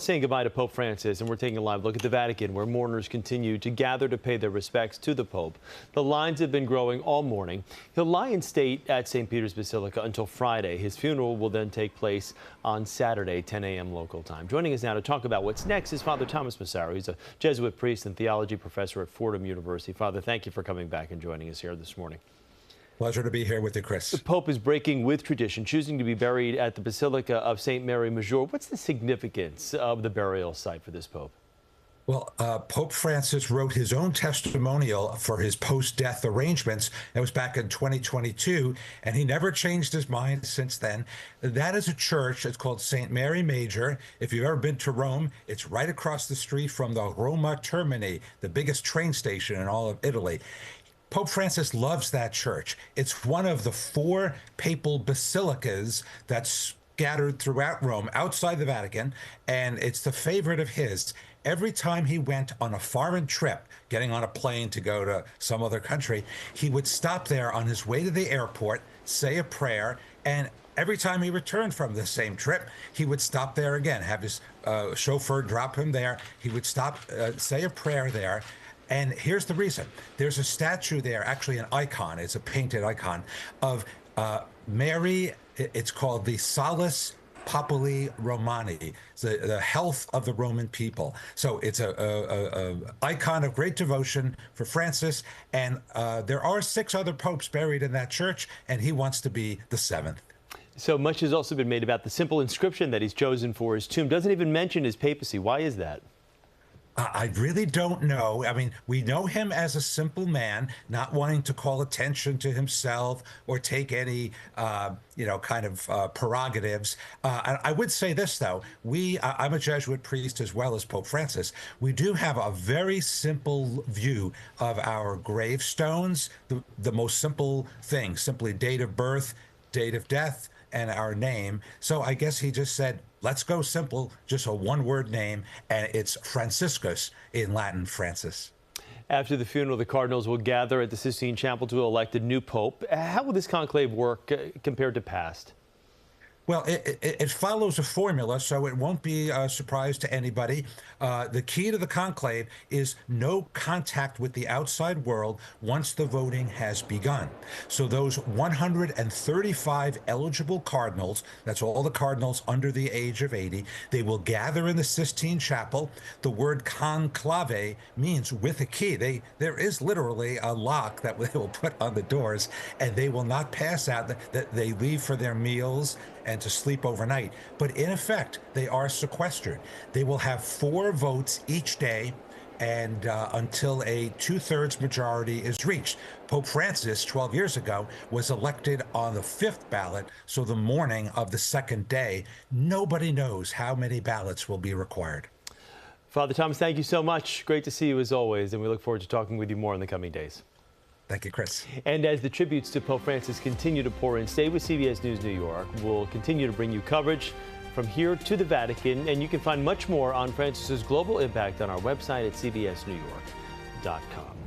Saying goodbye to Pope Francis, and we're taking a live look at the Vatican, where mourners continue to gather to pay their respects to the Pope. The lines have been growing all morning. He'll lie in state at St. Peter's Basilica until Friday. His funeral will then take place on Saturday, 10 a.m. local time. Joining us now to talk about what's next is Father Thomas Massaro. He's a Jesuit priest and theology professor at Fordham University. Father, thank you for coming back and joining us here this morning. Pleasure to be here with you, Chris. The Pope is breaking with tradition, choosing to be buried at the Basilica of St. Mary Major. What's the significance of the burial site for this Pope? Well, Pope Francis wrote his own testimonial for his post-death arrangements. That was back in 2022, and he never changed his mind since then. That is a church. It's called St. Mary Major. If you've ever been to Rome, it's right across the street from the Roma Termini, the biggest train station in all of Italy. Pope Francis loves that church. It's one of the 4 papal basilicas that's scattered throughout Rome, outside the Vatican, and it's the favorite of his. Every time he went on a foreign trip, getting on a plane to go to some other country, he would stop there on his way to the airport, say a prayer, and every time he returned from the same trip, he would stop there again, have his chauffeur drop him there. He would stop, say a prayer there. And here's the reason. There's a statue there, actually an icon, it's a painted icon, of Mary. It's called the Salus Populi Romani, the health of the Roman people. So it's a icon of great devotion for Francis, and there are 6 other popes buried in that church, and he wants to be the 7th. So much has also been made about the simple inscription that he's chosen for his tomb. Doesn't even mention his papacy. Why is that? I really don't know. I mean, we know him as a simple man, not wanting to call attention to himself or take any, kind of prerogatives. I would say this, though. I'm a Jesuit priest as well as Pope Francis. We do have a very simple view of our gravestones, the most simple thing, simply date of birth, date of death, and our name. So I guess he just said, let's go simple, just a one-word name, and it's Franciscus in Latin, Francis. After the funeral, the cardinals will gather at the Sistine Chapel to elect a new pope. How will this conclave work compared to past? Well, it follows a formula, so it won't be a surprise to anybody. The key to the conclave is no contact with the outside world once the voting has begun. So those 135 eligible cardinals, that's all the cardinals under the age of 80, they will gather in the Sistine Chapel. The word conclave means with a key. There is literally a lock that they will put on the doors, and they will not pass out. They leave for their meals and to sleep overnight. But in effect, they are sequestered. They will have 4 votes each day, and until a 2/3 majority is reached. Pope Francis, 12 years ago, was elected on the 5th ballot, so the morning of the 2nd day, nobody knows how many ballots will be required. Father Thomas, thank you so much. Great to see you as always, and we look forward to talking with you more in the coming days. Thank you, Chris. And as the tributes to Pope Francis continue to pour in, stay with CBS News New York. We'll continue to bring you coverage from here to the Vatican, and you can find much more on Francis's global impact on our website at cbsnewyork.com.